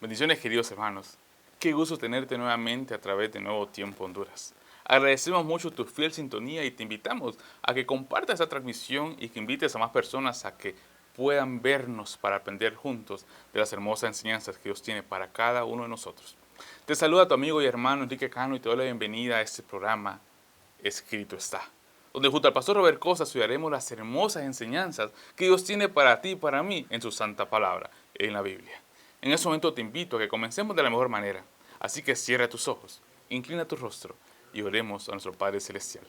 Bendiciones, queridos hermanos. Qué gusto tenerte nuevamente a través de Nuevo Tiempo Honduras. Agradecemos mucho tu fiel sintonía y te invitamos a que compartas esta transmisión y que invites a más personas a que puedan vernos para aprender juntos de las hermosas enseñanzas que Dios tiene para cada uno de nosotros. Te saluda tu amigo y hermano Enrique Cano y te doy la bienvenida a este programa Escrito está, donde junto al pastor Robert Costa estudiaremos las hermosas enseñanzas que Dios tiene para ti y para mí en su santa palabra, en la Biblia. En ese momento te invito a que comencemos de la mejor manera, así que cierra tus ojos, inclina tu rostro y oremos a nuestro Padre Celestial.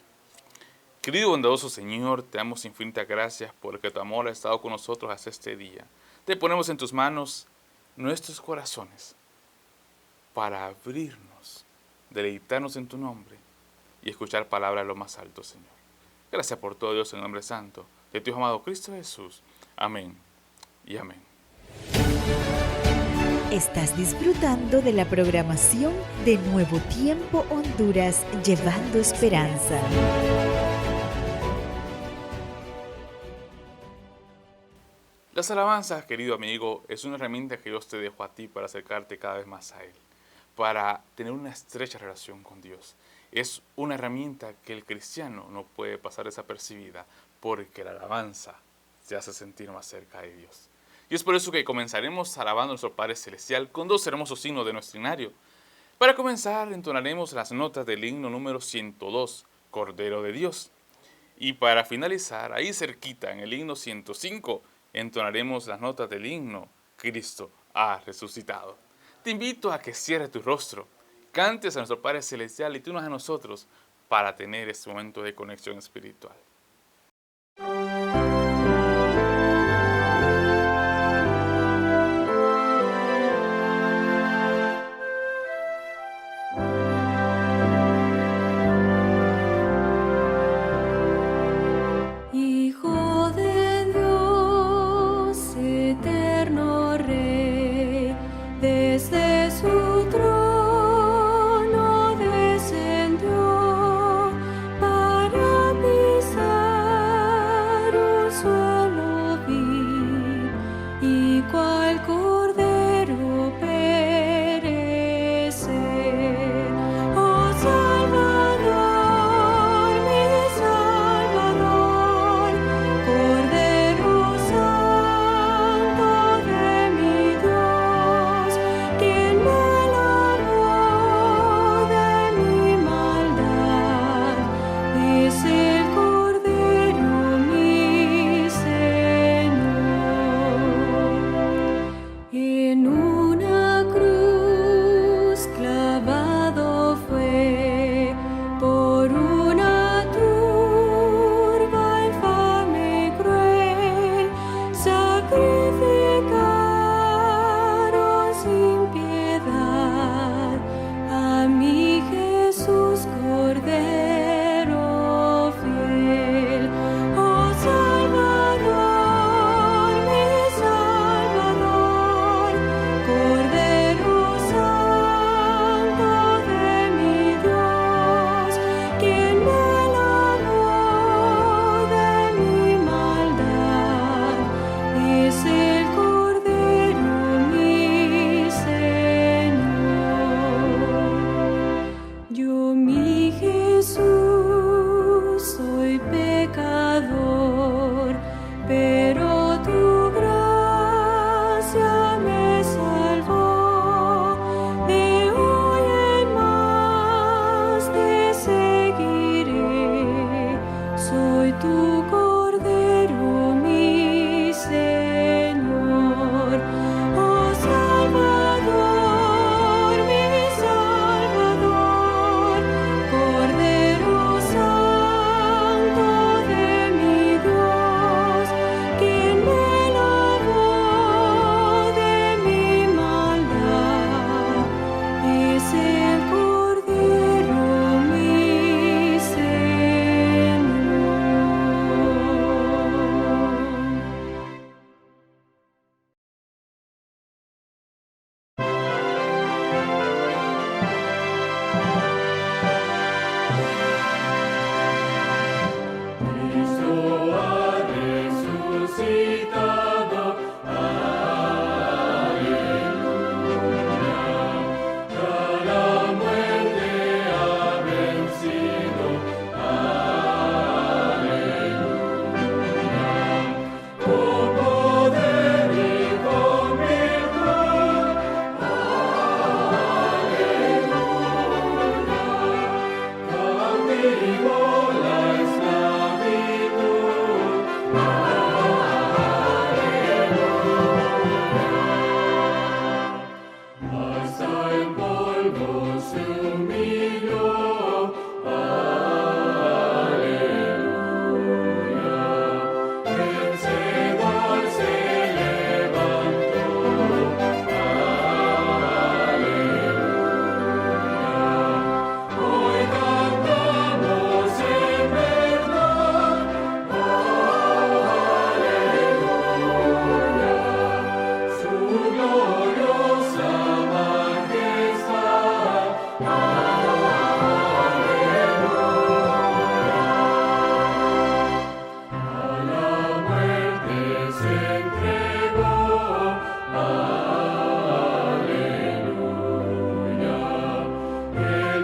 Querido y bondadoso Señor, te damos infinitas gracias porque tu amor ha estado con nosotros hasta este día. Te ponemos en tus manos nuestros corazones para abrirnos, deleitarnos en tu nombre y escuchar palabras de lo más alto, Señor. Gracias por todo, Dios, en el nombre santo de tu amado Cristo Jesús. Amén y amén. Estás disfrutando de la programación de Nuevo Tiempo Honduras, llevando esperanza. Las alabanzas, querido amigo, es una herramienta que Dios te dejó a ti para acercarte cada vez más a Él, para tener una estrecha relación con Dios. Es una herramienta que el cristiano no puede pasar desapercibida porque la alabanza te hace sentir más cerca de Dios. Y es por eso que comenzaremos alabando a nuestro Padre Celestial con dos hermosos himnos de nuestro himnario. Para comenzar, entonaremos las notas del himno número 102, Cordero de Dios. Y para finalizar, ahí cerquita, en el himno 105, entonaremos las notas del himno Cristo ha resucitado. Te invito a que cierres tu rostro, cantes a nuestro Padre Celestial y tú unos a nosotros para tener este momento de conexión espiritual. Hijo de Dios, eterno Rey, desde su trono descendió para pisar un suelo vil y cual cordero perecer.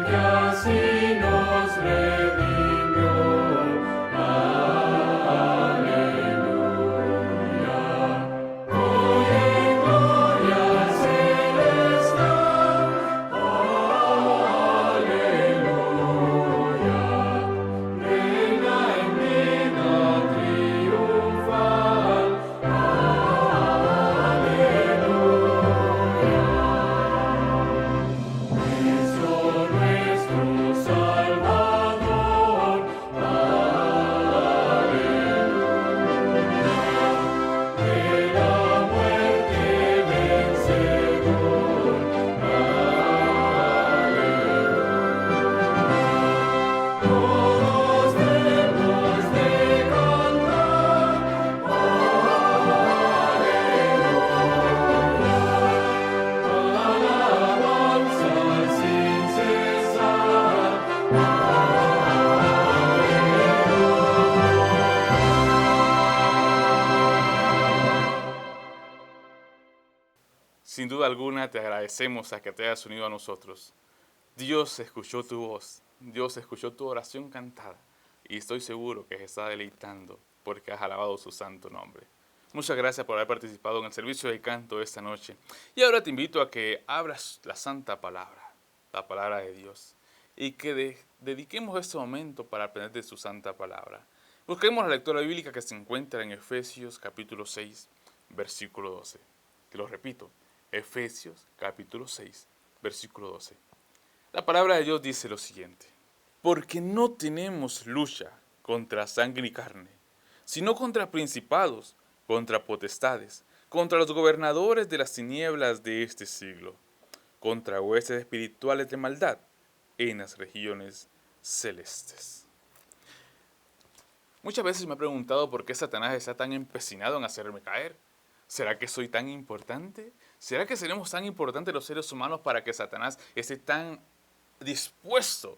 que así nos redimió. Aleluya. Hoy en gloria celestial. Aleluya. Reina en vida triunfal. Cristo nuestro Salvador, aleluya, de la muerte vencedor, aleluya. Todos debemos de cantar, alabanza sin cesar. Sin duda alguna te agradecemos a que te hayas unido a nosotros. Dios escuchó tu voz, Dios escuchó tu oración cantada y estoy seguro que se está deleitando porque has alabado su santo nombre. Muchas gracias por haber participado en el servicio de canto de esta noche. Y ahora te invito a que abras la santa palabra, la palabra de Dios, y que dediquemos este momento para aprender de su santa palabra. Busquemos la lectura bíblica que se encuentra en Efesios capítulo 6, versículo 12. Te lo repito, Efesios capítulo 6, versículo 12. La palabra de Dios dice lo siguiente: porque no tenemos lucha contra sangre y carne, sino contra principados, contra potestades, contra los gobernadores de las tinieblas de este siglo, contra huestes espirituales de maldad en las regiones celestes. Muchas veces me he preguntado por qué Satanás está tan empecinado en hacerme caer. ¿Será que soy tan importante? ¿Será que seremos tan importantes los seres humanos para que Satanás esté tan dispuesto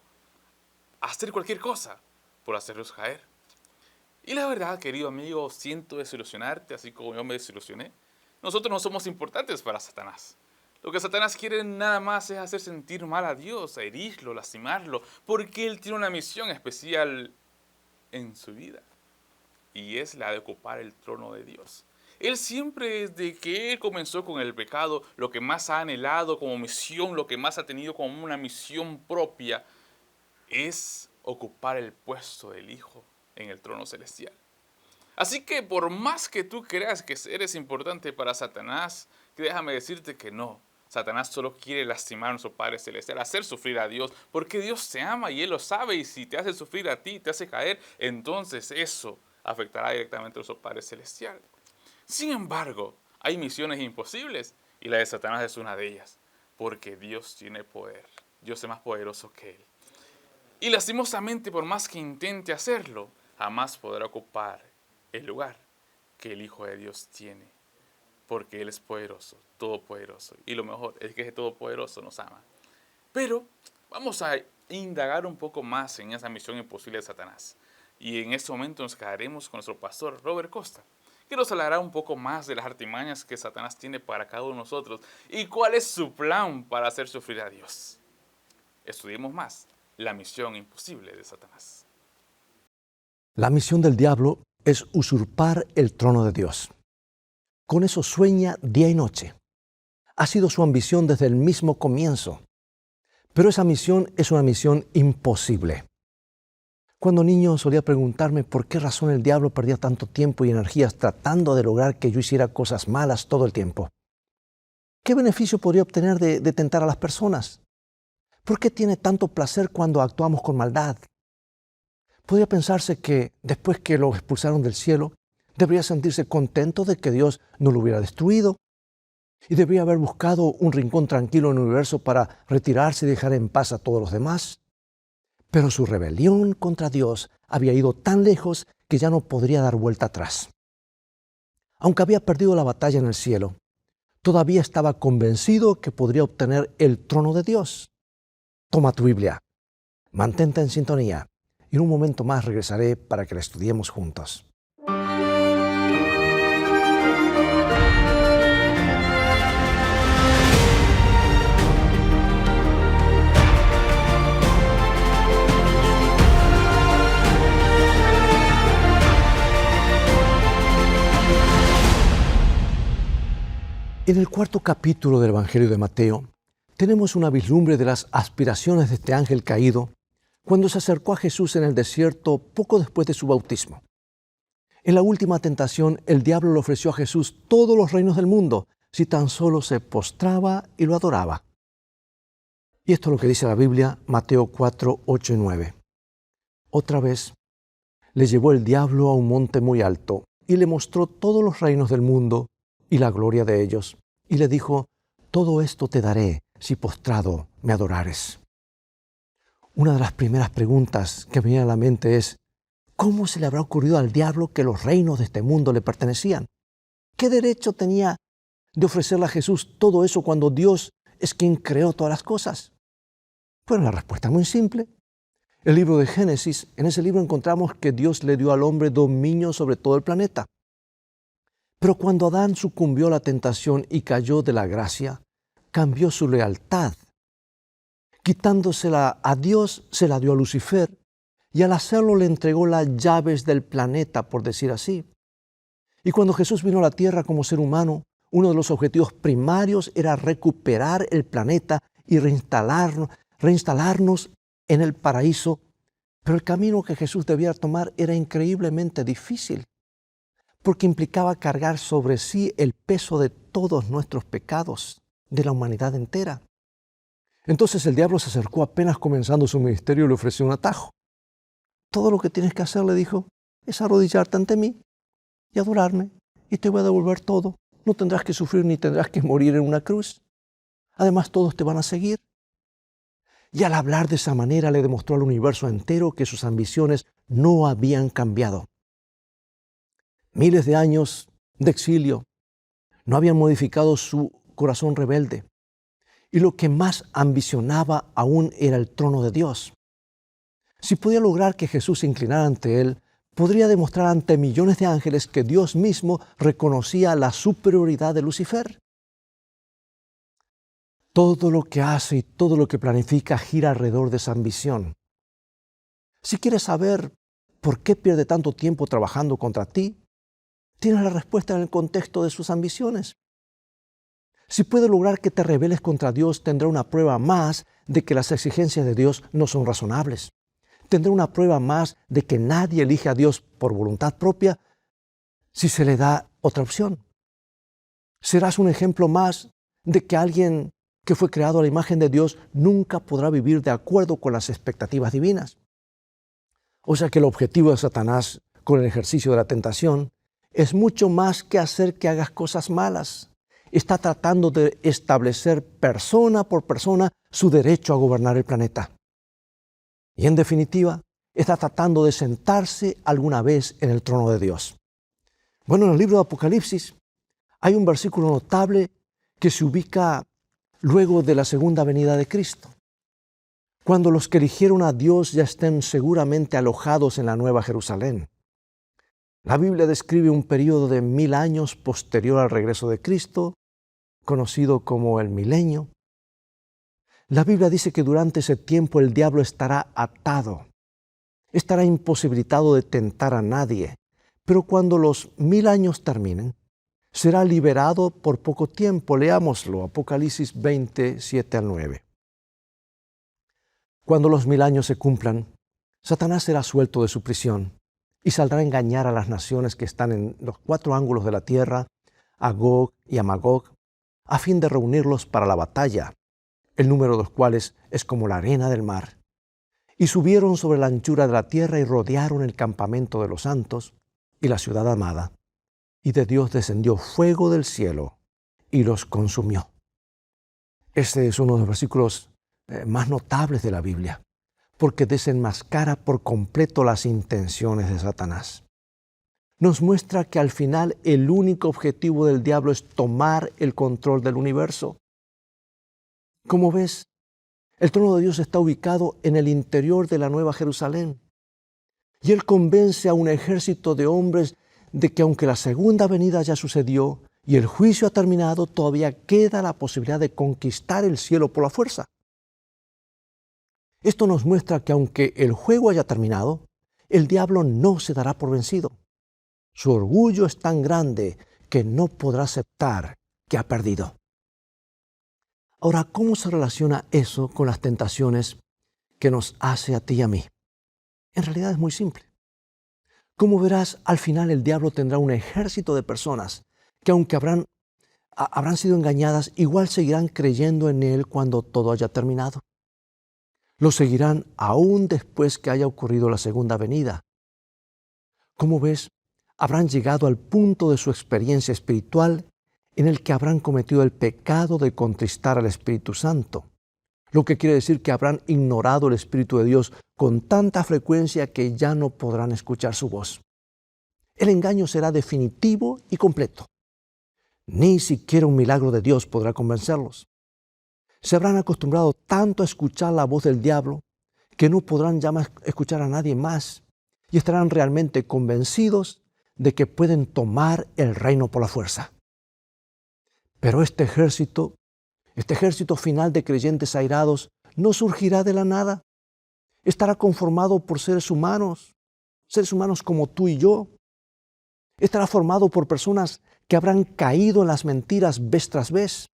a hacer cualquier cosa por hacerlos caer? Y la verdad, querido amigo, siento desilusionarte, así como yo me desilusioné. Nosotros no somos importantes para Satanás. Lo que Satanás quiere nada más es hacer sentir mal a Dios, herirlo, lastimarlo, porque Él tiene una misión especial en su vida, y es la de ocupar el trono de Dios. Él siempre, desde que Él comenzó con el pecado, lo que más ha anhelado como misión, lo que más ha tenido como una misión propia, es ocupar el puesto del Hijo en el trono celestial. Así que por más que tú creas que eres importante para Satanás, déjame decirte que no. Satanás solo quiere lastimar a nuestro Padre Celestial, hacer sufrir a Dios, porque Dios te ama y Él lo sabe, y si te hace sufrir a ti, te hace caer, entonces eso afectará directamente a nuestro Padre Celestial. Sin embargo, hay misiones imposibles, y la de Satanás es una de ellas, porque Dios tiene poder. Dios es más poderoso que Él. Y lastimosamente, por más que intente hacerlo, jamás podrá ocupar el lugar que el Hijo de Dios tiene, porque Él es poderoso, todopoderoso. Y lo mejor es que ese todopoderoso nos ama. Pero vamos a indagar un poco más en esa misión imposible de Satanás. Y en este momento nos quedaremos con nuestro pastor Robert Costa, que nos hablará un poco más de las artimañas que Satanás tiene para cada uno de nosotros y cuál es su plan para hacer sufrir a Dios. Estudiemos más la misión imposible de Satanás. La misión del diablo es usurpar el trono de Dios. Con eso sueña día y noche. Ha sido su ambición desde el mismo comienzo. Pero esa misión es una misión imposible. Cuando niño solía preguntarme por qué razón el diablo perdía tanto tiempo y energías tratando de lograr que yo hiciera cosas malas todo el tiempo. ¿Qué beneficio podría obtener de tentar a las personas? ¿Por qué tiene tanto placer cuando actuamos con maldad? Podría pensarse que después que lo expulsaron del cielo, debería sentirse contento de que Dios no lo hubiera destruido y debería haber buscado un rincón tranquilo en el universo para retirarse y dejar en paz a todos los demás. Pero su rebelión contra Dios había ido tan lejos que ya no podría dar vuelta atrás. Aunque había perdido la batalla en el cielo, todavía estaba convencido que podría obtener el trono de Dios. Toma tu Biblia, mantente en sintonía y en un momento más regresaré para que la estudiemos juntos. En el cuarto capítulo del Evangelio de Mateo, tenemos una vislumbre de las aspiraciones de este ángel caído cuando se acercó a Jesús en el desierto poco después de su bautismo. En la última tentación, el diablo le ofreció a Jesús todos los reinos del mundo si tan solo se postraba y lo adoraba. Y esto es lo que dice la Biblia, Mateo 4, 8 y 9. Otra vez, le llevó el diablo a un monte muy alto y le mostró todos los reinos del mundo y la gloria de ellos. Y le dijo, todo esto te daré si postrado me adorares. Una de las primeras preguntas que me viene a la mente es, ¿cómo se le habrá ocurrido al diablo que los reinos de este mundo le pertenecían? ¿Qué derecho tenía de ofrecerle a Jesús todo eso cuando Dios es quien creó todas las cosas? Bueno, la respuesta es muy simple. El libro de Génesis, en ese libro encontramos que Dios le dio al hombre dominio sobre todo el planeta. Pero cuando Adán sucumbió a la tentación y cayó de la gracia, cambió su lealtad. Quitándosela a Dios, se la dio a Lucifer, y al hacerlo le entregó las llaves del planeta, por decir así. Y cuando Jesús vino a la tierra como ser humano, uno de los objetivos primarios era recuperar el planeta y reinstalarnos en el paraíso. Pero el camino que Jesús debía tomar era increíblemente difícil, porque implicaba cargar sobre sí el peso de todos nuestros pecados, de la humanidad entera. Entonces el diablo se acercó apenas comenzando su ministerio y le ofreció un atajo. Todo lo que tienes que hacer, le dijo, es arrodillarte ante mí y adorarme, y te voy a devolver todo. No tendrás que sufrir ni tendrás que morir en una cruz. Además, todos te van a seguir. Y al hablar de esa manera le demostró al universo entero que sus ambiciones no habían cambiado. Miles de años de exilio no habían modificado su corazón rebelde. Y lo que más ambicionaba aún era el trono de Dios. Si podía lograr que Jesús se inclinara ante él, podría demostrar ante millones de ángeles que Dios mismo reconocía la superioridad de Lucifer. Todo lo que hace y todo lo que planifica gira alrededor de esa ambición. Si quieres saber por qué pierde tanto tiempo trabajando contra ti, tienes la respuesta en el contexto de sus ambiciones. Si puede lograr que te rebeles contra Dios, tendrá una prueba más de que las exigencias de Dios no son razonables. Tendrá una prueba más de que nadie elige a Dios por voluntad propia si se le da otra opción. Serás un ejemplo más de que alguien que fue creado a la imagen de Dios nunca podrá vivir de acuerdo con las expectativas divinas. O sea que el objetivo de Satanás con el ejercicio de la tentación es mucho más que hacer que hagas cosas malas. Está tratando de establecer persona por persona su derecho a gobernar el planeta. Y en definitiva, está tratando de sentarse alguna vez en el trono de Dios. Bueno, en el libro de Apocalipsis hay un versículo notable que se ubica luego de la segunda venida de Cristo, cuando los que eligieron a Dios ya estén seguramente alojados en la Nueva Jerusalén. La Biblia describe un periodo de 1000 años posterior al regreso de Cristo, conocido como el milenio. La Biblia dice que durante ese tiempo el diablo estará atado, estará imposibilitado de tentar a nadie, pero cuando los 1000 años terminen, será liberado por poco tiempo. Leámoslo, Apocalipsis 20, 7 al 9. Cuando los 1000 años se cumplan, Satanás será suelto de su prisión y saldrá a engañar a las naciones que están en los 4 ángulos de la tierra, a Gog y a Magog, a fin de reunirlos para la batalla, el número de los cuales es como la arena del mar. Y subieron sobre la anchura de la tierra y rodearon el campamento de los santos y la ciudad amada. Y de Dios descendió fuego del cielo y los consumió. Este es uno de los versículos más notables de la Biblia, porque desenmascara por completo las intenciones de Satanás. Nos muestra que al final el único objetivo del diablo es tomar el control del universo. Como ves, el trono de Dios está ubicado en el interior de la Nueva Jerusalén. Y Él convence a un ejército de hombres de que aunque la segunda venida ya sucedió y el juicio ha terminado, todavía queda la posibilidad de conquistar el cielo por la fuerza. Esto nos muestra que aunque el juego haya terminado, el diablo no se dará por vencido. Su orgullo es tan grande que no podrá aceptar que ha perdido. Ahora, ¿cómo se relaciona eso con las tentaciones que nos hace a ti y a mí? En realidad es muy simple. Como verás, al final el diablo tendrá un ejército de personas que aunque habrán sido engañadas, igual seguirán creyendo en él cuando todo haya terminado. Lo seguirán aún después que haya ocurrido la segunda venida. Como ves, habrán llegado al punto de su experiencia espiritual en el que habrán cometido el pecado de contristar al Espíritu Santo, lo que quiere decir que habrán ignorado el Espíritu de Dios con tanta frecuencia que ya no podrán escuchar su voz. El engaño será definitivo y completo. Ni siquiera un milagro de Dios podrá convencerlos. Se habrán acostumbrado tanto a escuchar la voz del diablo que no podrán ya más escuchar a nadie más y estarán realmente convencidos de que pueden tomar el reino por la fuerza. Pero este ejército final de creyentes airados no surgirá de la nada. Estará conformado por seres humanos como tú y yo. Estará formado por personas que habrán caído en las mentiras vez tras vez.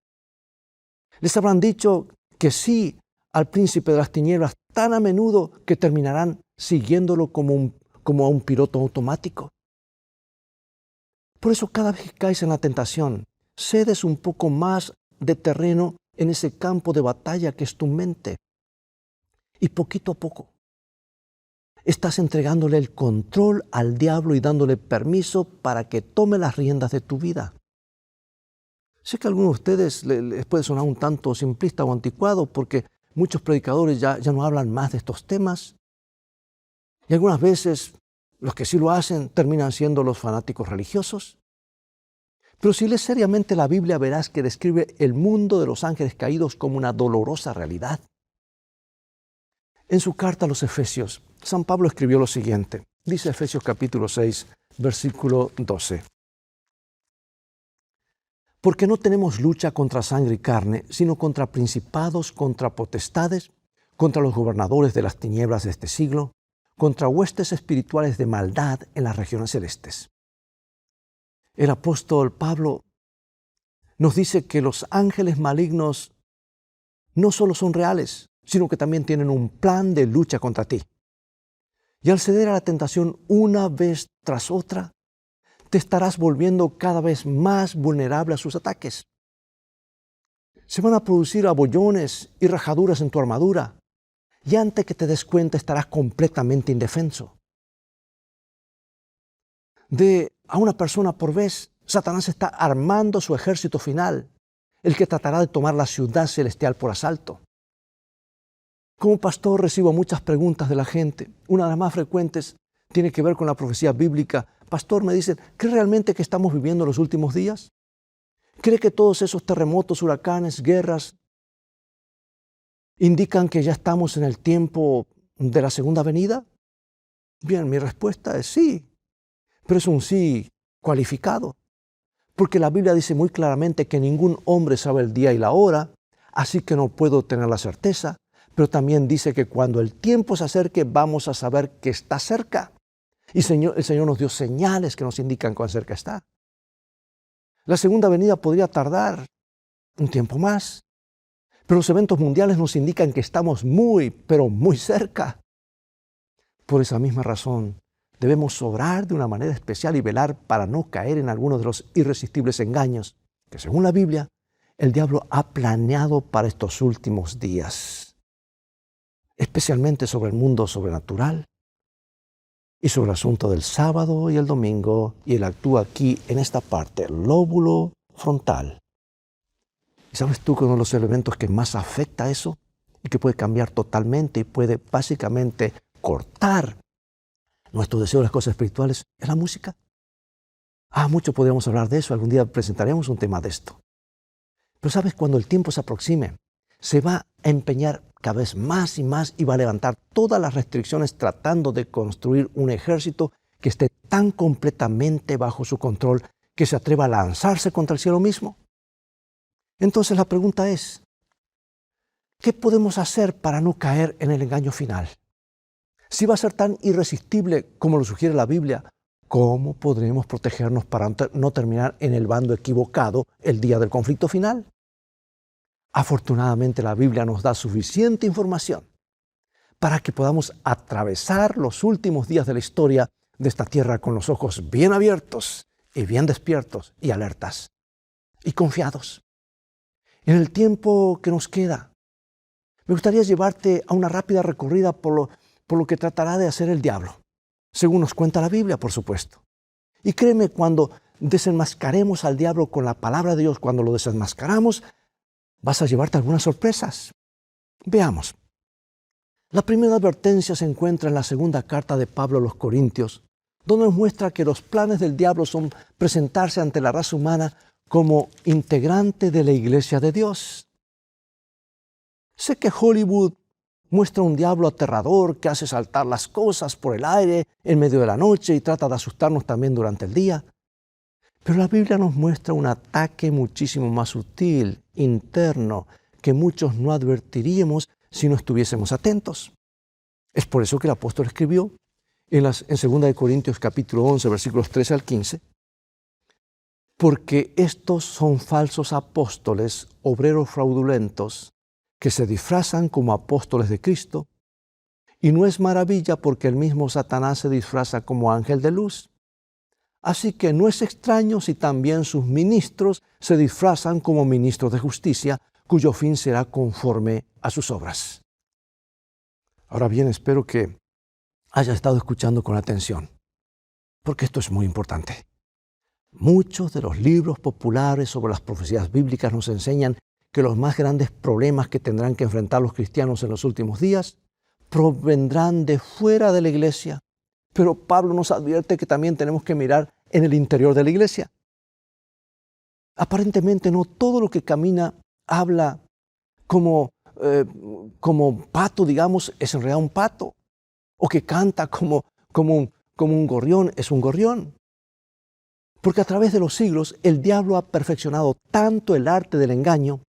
Les habrán dicho que sí al príncipe de las tinieblas tan a menudo que terminarán siguiéndolo como a un piloto automático. Por eso cada vez que caes en la tentación, cedes un poco más de terreno en ese campo de batalla que es tu mente. Y poquito a poco estás entregándole el control al diablo y dándole permiso para que tome las riendas de tu vida. Sé que a algunos de ustedes les puede sonar un tanto simplista o anticuado porque muchos predicadores ya no hablan más de estos temas. Y algunas veces los que sí lo hacen terminan siendo los fanáticos religiosos. Pero si lees seriamente la Biblia verás que describe el mundo de los ángeles caídos como una dolorosa realidad. En su carta a los Efesios, San Pablo escribió lo siguiente. Dice Efesios capítulo 6, versículo 12. Porque no tenemos lucha contra sangre y carne, sino contra principados, contra potestades, contra los gobernadores de las tinieblas de este siglo, contra huestes espirituales de maldad en las regiones celestes. El apóstol Pablo nos dice que los ángeles malignos no solo son reales, sino que también tienen un plan de lucha contra ti. Y al ceder a la tentación una vez tras otra, te estarás volviendo cada vez más vulnerable a sus ataques. Se van a producir abollones y rajaduras en tu armadura, y antes que te des cuenta estarás completamente indefenso. A una persona por vez, Satanás está armando su ejército final, el que tratará de tomar la ciudad celestial por asalto. Como pastor recibo muchas preguntas de la gente. Una de las más frecuentes tiene que ver con la profecía bíblica. Pastor, me dicen, ¿cree realmente que estamos viviendo los últimos días? ¿Cree que todos esos terremotos, huracanes, guerras indican que ya estamos en el tiempo de la segunda venida? Bien, mi respuesta es sí, pero es un sí cualificado, porque la Biblia dice muy claramente que ningún hombre sabe el día y la hora, así que no puedo tener la certeza, pero también dice que cuando el tiempo se acerque vamos a saber que está cerca. Y el Señor nos dio señales que nos indican cuán cerca está. La segunda venida podría tardar un tiempo más, pero los eventos mundiales nos indican que estamos muy, pero muy cerca. Por esa misma razón, debemos orar de una manera especial y velar para no caer en alguno de los irresistibles engaños que, según la Biblia, el diablo ha planeado para estos últimos días, especialmente sobre el mundo sobrenatural y sobre el asunto del sábado y el domingo, y él actúa aquí en esta parte, el lóbulo frontal. ¿Y sabes tú que uno de los elementos que más afecta a eso y que puede cambiar totalmente y puede básicamente cortar nuestro deseo de las cosas espirituales es la música? Mucho podríamos hablar de eso, algún día presentaremos un tema de esto. Pero sabes, cuando el tiempo se aproxime, se va a empeñar cada vez más y más y va a levantar todas las restricciones tratando de construir un ejército que esté tan completamente bajo su control que se atreva a lanzarse contra el cielo mismo. Entonces la pregunta es, ¿qué podemos hacer para no caer en el engaño final? Si va a ser tan irresistible como lo sugiere la Biblia, ¿cómo podremos protegernos para no terminar en el bando equivocado el día del conflicto final? Afortunadamente la Biblia nos da suficiente información para que podamos atravesar los últimos días de la historia de esta tierra con los ojos bien abiertos y bien despiertos y alertas y confiados. En el tiempo que nos queda, me gustaría llevarte a una rápida recorrida por lo que tratará de hacer el diablo, según nos cuenta la Biblia, por supuesto. Y créeme, cuando desenmascaremos al diablo con la palabra de Dios, cuando lo desenmascaramos, vas a llevarte algunas sorpresas. Veamos. La primera advertencia se encuentra en la segunda carta de Pablo a los Corintios, donde nos muestra que los planes del diablo son presentarse ante la raza humana como integrante de la iglesia de Dios. Sé que Hollywood muestra un diablo aterrador que hace saltar las cosas por el aire en medio de la noche y trata de asustarnos también durante el día. Pero la Biblia nos muestra un ataque muchísimo más sutil, interno, que muchos no advertiríamos si no estuviésemos atentos. Es por eso que el apóstol escribió en 2 Corintios capítulo 11, versículos 13 al 15, porque estos son falsos apóstoles, obreros fraudulentos, que se disfrazan como apóstoles de Cristo, y no es maravilla porque el mismo Satanás se disfraza como ángel de luz. Así que no es extraño si también sus ministros se disfrazan como ministros de justicia, cuyo fin será conforme a sus obras. Ahora bien, espero que haya estado escuchando con atención, porque esto es muy importante. Muchos de los libros populares sobre las profecías bíblicas nos enseñan que los más grandes problemas que tendrán que enfrentar los cristianos en los últimos días provendrán de fuera de la iglesia. Pero Pablo nos advierte que también tenemos que mirar en el interior de la iglesia. Aparentemente no todo lo que camina, habla como pato, digamos, es en realidad un pato. O que canta como un gorrión, es un gorrión. Porque a través de los siglos el diablo ha perfeccionado tanto el arte del engaño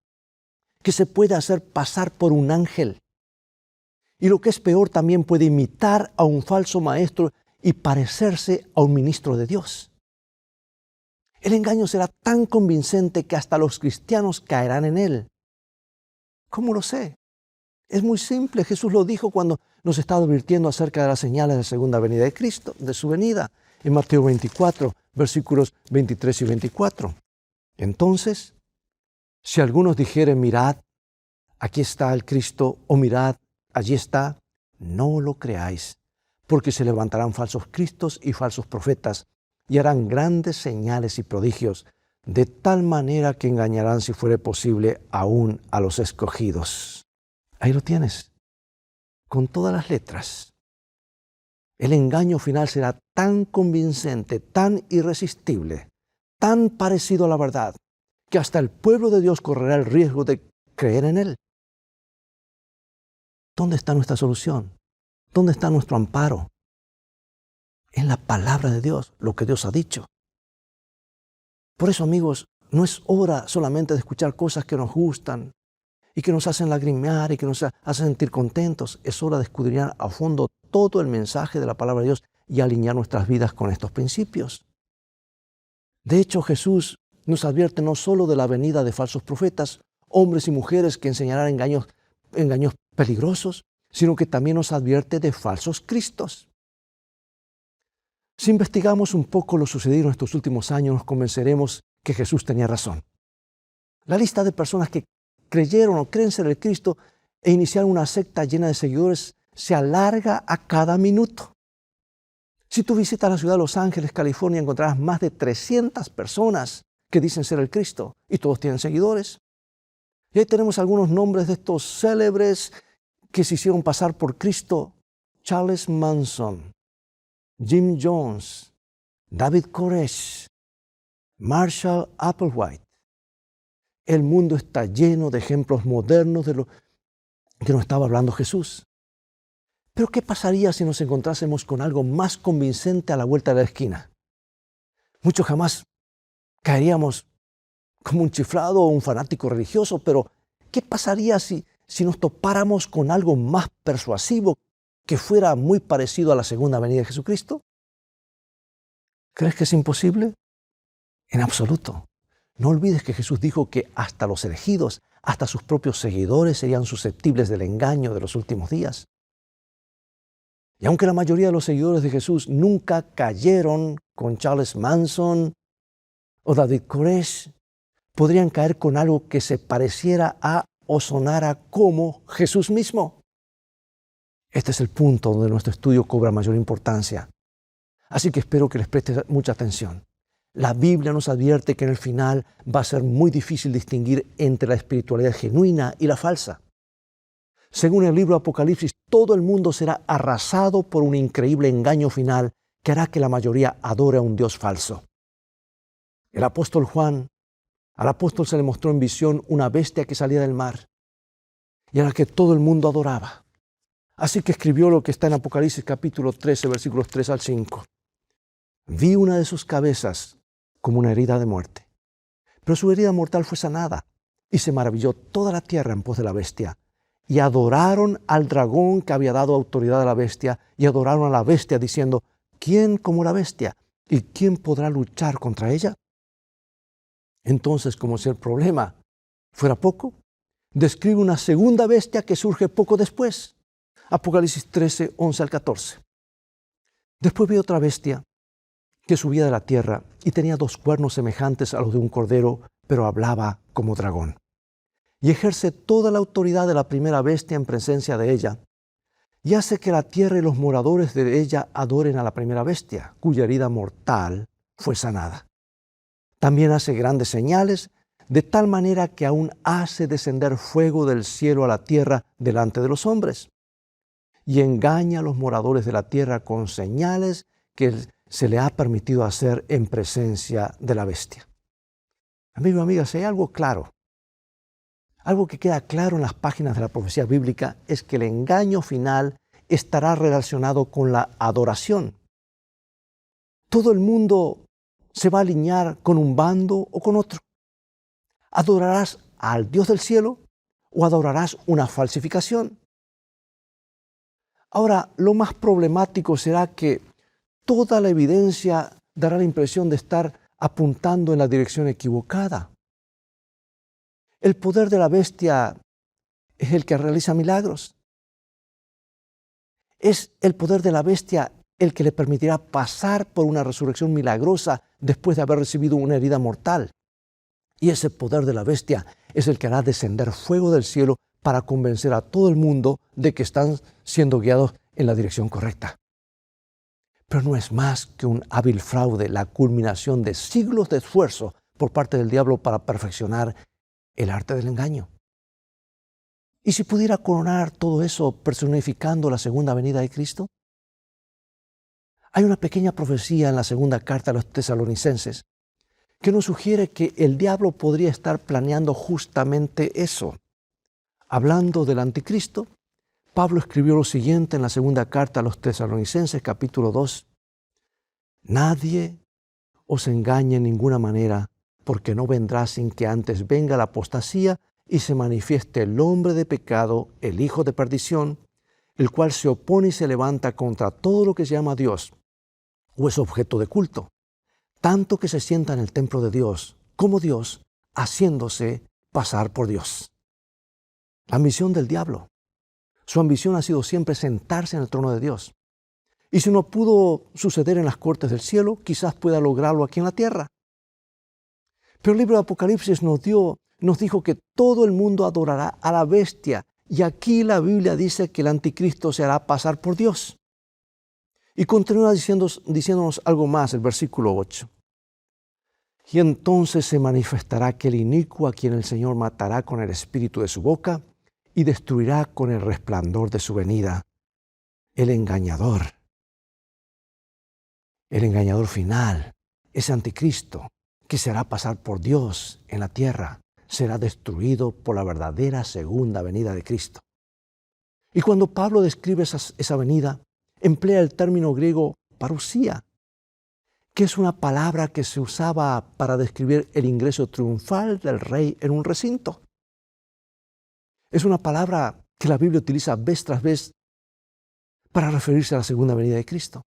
que se puede hacer pasar por un ángel. Y lo que es peor, también puede imitar a un falso maestro y parecerse a un ministro de Dios. El engaño será tan convincente que hasta los cristianos caerán en él. ¿Cómo lo sé? Es muy simple. Jesús lo dijo cuando nos estaba advirtiendo acerca de las señales de la segunda venida de Cristo, de su venida, en Mateo 24, versículos 23 y 24. Entonces, si algunos dijeren, mirad, aquí está el Cristo, o mirad, allí está, no lo creáis, porque se levantarán falsos cristos y falsos profetas, y harán grandes señales y prodigios, de tal manera que engañarán, si fuere posible, aún a los escogidos. Ahí lo tienes, con todas las letras. El engaño final será tan convincente, tan irresistible, tan parecido a la verdad, que hasta el pueblo de Dios correrá el riesgo de creer en él. ¿Dónde está nuestra solución? ¿Dónde está nuestro amparo? En la palabra de Dios, lo que Dios ha dicho. Por eso, amigos, no es hora solamente de escuchar cosas que nos gustan y que nos hacen lagrimear y que nos hacen sentir contentos. Es hora de escudriñar a fondo todo el mensaje de la palabra de Dios y alinear nuestras vidas con estos principios. De hecho, Jesús nos advierte no solo de la venida de falsos profetas, hombres y mujeres que enseñarán engaños peligrosos, sino que también nos advierte de falsos cristos. Si investigamos un poco lo sucedido en estos últimos años, nos convenceremos que Jesús tenía razón. La lista de personas que creyeron o creen ser el Cristo e iniciaron una secta llena de seguidores se alarga a cada minuto. Si tú visitas la ciudad de Los Ángeles, California, encontrarás más de 300 personas que dicen ser el Cristo y todos tienen seguidores. Y ahí tenemos algunos nombres de estos célebres que se hicieron pasar por Cristo: Charles Manson, Jim Jones, David Koresh, Marshall Applewhite. El mundo está lleno de ejemplos modernos de lo que nos estaba hablando Jesús. Pero ¿qué pasaría si nos encontrásemos con algo más convincente a la vuelta de la esquina? Muchos jamás caeríamos como un chiflado o un fanático religioso, pero ¿qué pasaría si nos topáramos con algo más persuasivo que fuera muy parecido a la segunda venida de Jesucristo? ¿Crees que es imposible? En absoluto. No olvides que Jesús dijo que hasta los elegidos, hasta sus propios seguidores serían susceptibles del engaño de los últimos días. Y aunque la mayoría de los seguidores de Jesús nunca cayeron con Charles Manson o David Koresh, podrían caer con algo que se pareciera a o sonara como Jesús mismo. Este es el punto donde nuestro estudio cobra mayor importancia. Así que espero que les prestes mucha atención. La Biblia nos advierte que en el final va a ser muy difícil distinguir entre la espiritualidad genuina y la falsa. Según el libro de Apocalipsis, todo el mundo será arrasado por un increíble engaño final que hará que la mayoría adore a un Dios falso. El apóstol Juan, al apóstol se le mostró en visión una bestia que salía del mar y a la que todo el mundo adoraba. Así que escribió lo que está en Apocalipsis capítulo 13, versículos 3 al 5. Vi una de sus cabezas como una herida de muerte, pero su herida mortal fue sanada y se maravilló toda la tierra en pos de la bestia. Y adoraron al dragón que había dado autoridad a la bestia y adoraron a la bestia diciendo, ¿quién como la bestia? ¿Y quién podrá luchar contra ella? Entonces, como si el problema fuera poco, describe una segunda bestia que surge poco después. Apocalipsis 13, 11 al 14. Después vi otra bestia que subía de la tierra y tenía 2 cuernos semejantes a los de un cordero, pero hablaba como dragón. Y ejerce toda la autoridad de la primera bestia en presencia de ella, y hace que la tierra y los moradores de ella adoren a la primera bestia, cuya herida mortal fue sanada. También hace grandes señales, de tal manera que aún hace descender fuego del cielo a la tierra delante de los hombres, y engaña a los moradores de la tierra con señales que se le ha permitido hacer en presencia de la bestia. Amigo, amiga, si hay algo claro, algo que queda claro en las páginas de la profecía bíblica es que el engaño final estará relacionado con la adoración. Todo el mundo se va a alinear con un bando o con otro. ¿Adorarás al Dios del cielo o adorarás una falsificación? Ahora, lo más problemático será que toda la evidencia dará la impresión de estar apuntando en la dirección equivocada. El poder de la bestia es el que realiza milagros. Es el poder de la bestia el que le permitirá pasar por una resurrección milagrosa después de haber recibido una herida mortal. Y ese poder de la bestia es el que hará descender fuego del cielo para convencer a todo el mundo de que están siendo guiados en la dirección correcta. Pero no es más que un hábil fraude, la culminación de siglos de esfuerzo por parte del diablo para perfeccionar el arte del engaño. ¿Y si pudiera coronar todo eso personificando la segunda venida de Cristo? Hay una pequeña profecía en la segunda carta a los tesalonicenses que nos sugiere que el diablo podría estar planeando justamente eso. Hablando del anticristo, Pablo escribió lo siguiente en la segunda carta a los tesalonicenses, capítulo 2. Nadie os engañe en ninguna manera, porque no vendrá sin que antes venga la apostasía y se manifieste el hombre de pecado, el hijo de perdición, el cual se opone y se levanta contra todo lo que se llama Dios o es objeto de culto, tanto que se sienta en el templo de Dios como Dios, haciéndose pasar por Dios. La misión del diablo, su ambición ha sido siempre sentarse en el trono de Dios. Y si no pudo suceder en las cortes del cielo, quizás pueda lograrlo aquí en la tierra. Pero el libro de Apocalipsis nos dijo que todo el mundo adorará a la bestia. Y aquí la Biblia dice que el anticristo se hará pasar por Dios. Y continúa diciéndonos algo más, el versículo 8. Y entonces se manifestará aquel inicuo a quien el Señor matará con el espíritu de su boca y destruirá con el resplandor de su venida. El engañador final, ese anticristo que se hará pasar por Dios en la tierra, será destruido por la verdadera segunda venida de Cristo. Y cuando Pablo describe esa venida, emplea el término griego parusía, que es una palabra que se usaba para describir el ingreso triunfal del rey en un recinto. Es una palabra que la Biblia utiliza vez tras vez para referirse a la segunda venida de Cristo.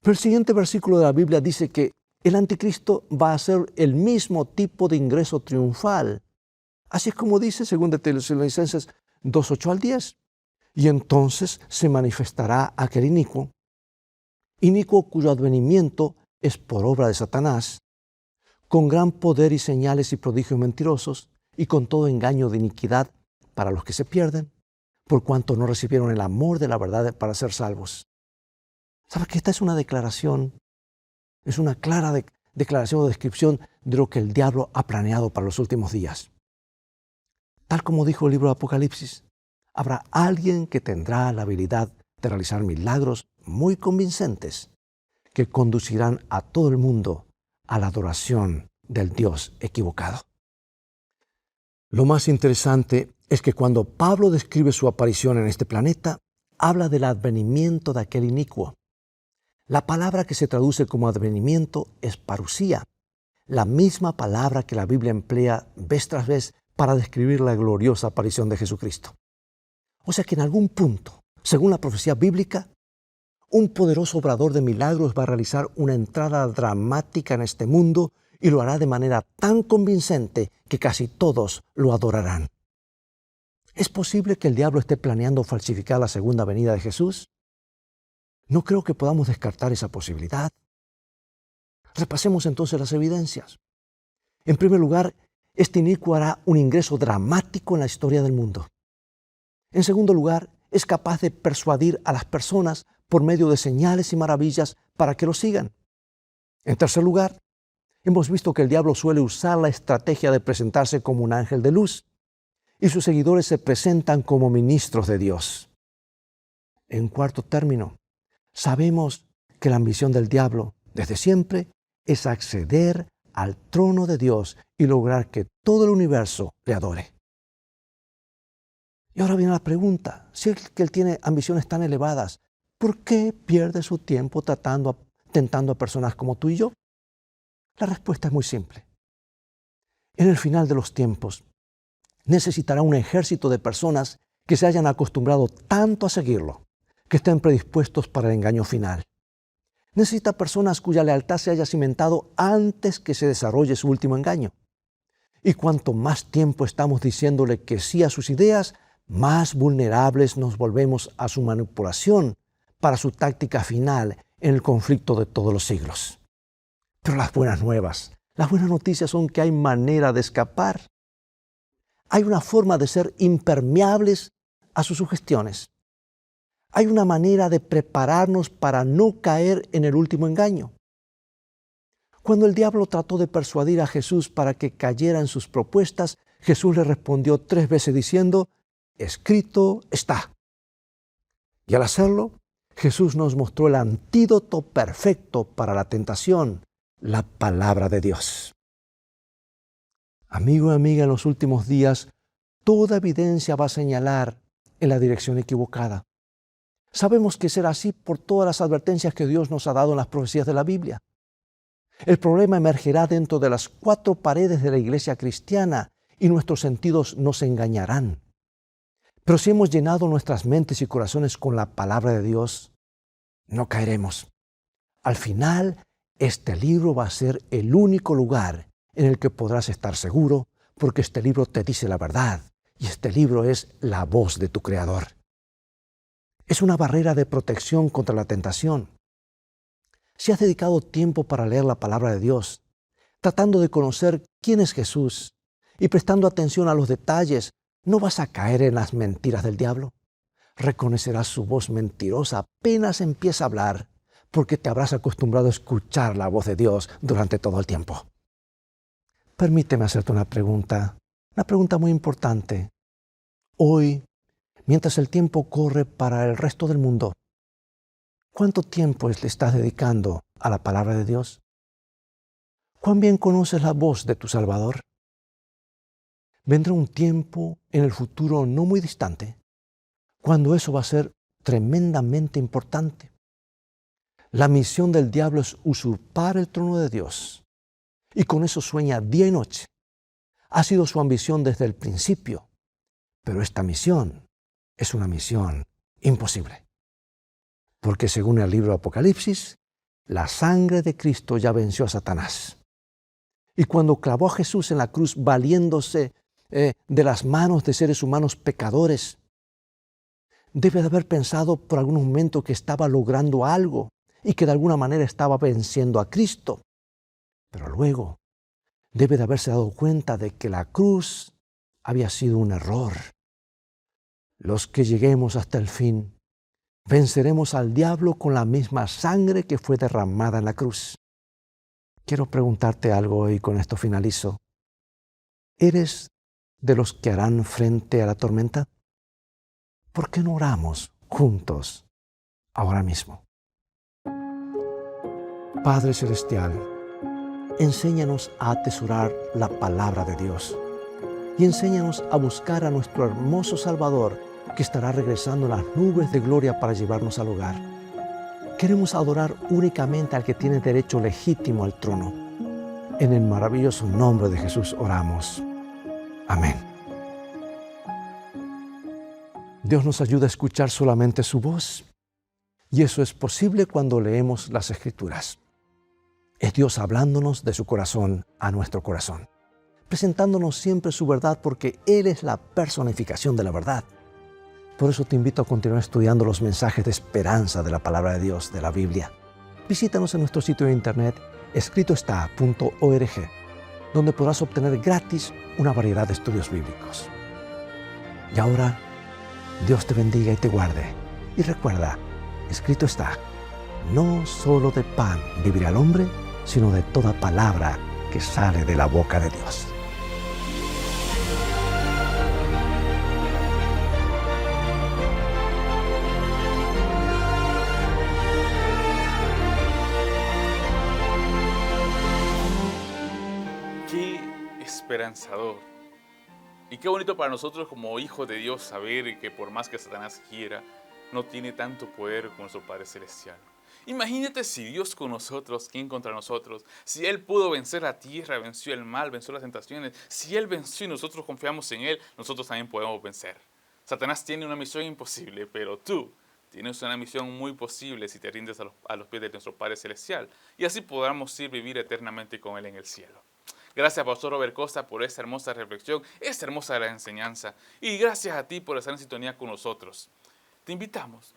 Pero el siguiente versículo de la Biblia dice que el anticristo va a hacer el mismo tipo de ingreso triunfal. Así es como dice 2 Tesalonicenses 2:8 al 10. Y entonces se manifestará aquel inicuo cuyo advenimiento es por obra de Satanás, con gran poder y señales y prodigios mentirosos, y con todo engaño de iniquidad para los que se pierden, por cuanto no recibieron el amor de la verdad para ser salvos. ¿Sabes que esta es una declaración? Es una clara declaración o descripción de lo que el diablo ha planeado para los últimos días. Tal como dijo el libro de Apocalipsis, habrá alguien que tendrá la habilidad de realizar milagros muy convincentes que conducirán a todo el mundo a la adoración del Dios equivocado. Lo más interesante es que cuando Pablo describe su aparición en este planeta, habla del advenimiento de aquel inicuo. La palabra que se traduce como advenimiento es parusía, la misma palabra que la Biblia emplea vez tras vez para describir la gloriosa aparición de Jesucristo. O sea que en algún punto, según la profecía bíblica, un poderoso obrador de milagros va a realizar una entrada dramática en este mundo y lo hará de manera tan convincente que casi todos lo adorarán. ¿Es posible que el diablo esté planeando falsificar la segunda venida de Jesús? No creo que podamos descartar esa posibilidad. Repasemos entonces las evidencias. En primer lugar, este inicuo hará un ingreso dramático en la historia del mundo. En segundo lugar, es capaz de persuadir a las personas por medio de señales y maravillas para que lo sigan. En tercer lugar, hemos visto que el diablo suele usar la estrategia de presentarse como un ángel de luz y sus seguidores se presentan como ministros de Dios. En cuarto término, sabemos que la ambición del diablo desde siempre es acceder al trono de Dios y lograr que todo el universo le adore. Y ahora viene la pregunta, si es que él tiene ambiciones tan elevadas, ¿por qué pierde su tiempo tentando a personas como tú y yo? La respuesta es muy simple. En el final de los tiempos, necesitará un ejército de personas que se hayan acostumbrado tanto a seguirlo, que estén predispuestos para el engaño final. Necesita personas cuya lealtad se haya cimentado antes que se desarrolle su último engaño. Y cuanto más tiempo estamos diciéndole que sí a sus ideas, más vulnerables nos volvemos a su manipulación para su táctica final en el conflicto de todos los siglos. Pero las buenas noticias son que hay manera de escapar. Hay una forma de ser impermeables a sus sugestiones. Hay una manera de prepararnos para no caer en el último engaño. Cuando el diablo trató de persuadir a Jesús para que cayera en sus propuestas, Jesús le respondió 3 veces diciendo, escrito está. Y al hacerlo, Jesús nos mostró el antídoto perfecto para la tentación, la palabra de Dios. Amigo y amiga, en los últimos días, toda evidencia va a señalar en la dirección equivocada. Sabemos que será así por todas las advertencias que Dios nos ha dado en las profecías de la Biblia. El problema emergerá dentro de las 4 paredes de la iglesia cristiana y nuestros sentidos nos engañarán. Pero si hemos llenado nuestras mentes y corazones con la palabra de Dios, no caeremos. Al final, este libro va a ser el único lugar en el que podrás estar seguro, porque este libro te dice la verdad y este libro es la voz de tu Creador. Es una barrera de protección contra la tentación. Si has dedicado tiempo para leer la palabra de Dios, tratando de conocer quién es Jesús y prestando atención a los detalles, ¿no vas a caer en las mentiras del diablo? Reconocerás su voz mentirosa apenas empieza a hablar, porque te habrás acostumbrado a escuchar la voz de Dios durante todo el tiempo. Permíteme hacerte una pregunta muy importante. Hoy, mientras el tiempo corre para el resto del mundo, ¿cuánto tiempo le estás dedicando a la palabra de Dios? ¿Cuán bien conoces la voz de tu Salvador? Vendrá un tiempo en el futuro no muy distante, cuando eso va a ser tremendamente importante. La misión del diablo es usurpar el trono de Dios, y con eso sueña día y noche. Ha sido su ambición desde el principio, pero esta misión es una misión imposible. Porque según el libro de Apocalipsis, La sangre de Cristo ya venció a Satanás. Y cuando clavó a Jesús en la cruz, valiéndose de las manos de seres humanos pecadores, debe de haber pensado por algún momento que estaba logrando algo y que de alguna manera estaba venciendo a Cristo. Pero luego debe de haberse dado cuenta de que la cruz había sido un error. Los que lleguemos hasta el fin, venceremos al diablo con la misma sangre que fue derramada en la cruz. Quiero preguntarte algo y con esto finalizo. ¿Eres de los que harán frente a la tormenta? ¿Por qué no oramos juntos ahora mismo? Padre Celestial, enséñanos a atesorar la palabra de Dios y enséñanos a buscar a nuestro hermoso Salvador que estará regresando en las nubes de gloria para llevarnos al hogar. Queremos adorar únicamente al que tiene derecho legítimo al trono. En el maravilloso nombre de Jesús oramos. Amén. Dios nos ayuda a escuchar solamente su voz. Y eso es posible cuando leemos las Escrituras. Es Dios hablándonos de su corazón a nuestro corazón, presentándonos siempre su verdad porque Él es la personificación de la verdad. Por eso te invito a continuar estudiando los mensajes de esperanza de la palabra de Dios, de la Biblia. Visítanos en nuestro sitio de internet escritoestá.org, donde podrás obtener gratis una variedad de estudios bíblicos. Y ahora, Dios te bendiga y te guarde. Y recuerda, escrito está, no solo de pan vivirá el hombre, sino de toda palabra que sale de la boca de Dios. Qué esperanzador. Y qué bonito para nosotros como hijos de Dios saber que por más que Satanás quiera, no tiene tanto poder como nuestro Padre Celestial. Imagínate si Dios con nosotros, ¿quién contra nosotros? Si Él pudo vencer la tierra, venció el mal, venció las tentaciones. Si Él venció y nosotros confiamos en Él, nosotros también podemos vencer. Satanás tiene una misión imposible, pero tú tienes una misión muy posible si te rindes a los pies de nuestro Padre Celestial. Y así podamos ir vivir eternamente con Él en el cielo. Gracias, Pastor Robert Costa, por esta hermosa reflexión, esta hermosa enseñanza. Y gracias a ti por estar en sintonía con nosotros. Te invitamos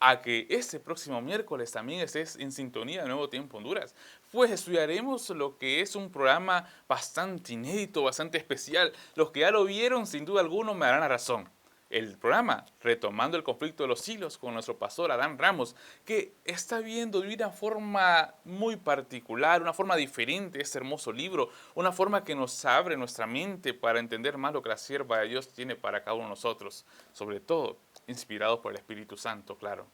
a que este próximo miércoles también estés en sintonía de Nuevo Tiempo Honduras, pues estudiaremos lo que es un programa bastante inédito, bastante especial. Los que ya lo vieron, sin duda alguna, me darán la razón. El programa Retomando el Conflicto de los Siglos con nuestro pastor Adán Ramos, que está viendo de una forma muy particular, una forma diferente este hermoso libro, una forma que nos abre nuestra mente para entender más lo que la sierva de Dios tiene para cada uno de nosotros, sobre todo inspirados por el Espíritu Santo, claro.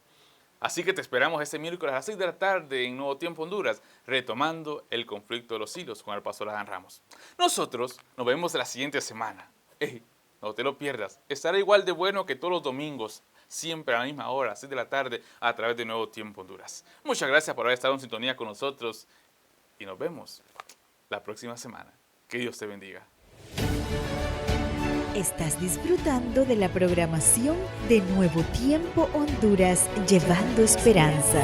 Así que te esperamos este miércoles a las 6 de la tarde en Nuevo Tiempo Honduras, Retomando el Conflicto de los Siglos con el pastor Adán Ramos. Nosotros nos vemos la siguiente semana. No te lo pierdas. Estará igual de bueno que todos los domingos, siempre a la misma hora, 6 de la tarde, a través de Nuevo Tiempo Honduras. Muchas gracias por haber estado en sintonía con nosotros y nos vemos la próxima semana. Que Dios te bendiga. Estás disfrutando de la programación de Nuevo Tiempo Honduras, llevando esperanza.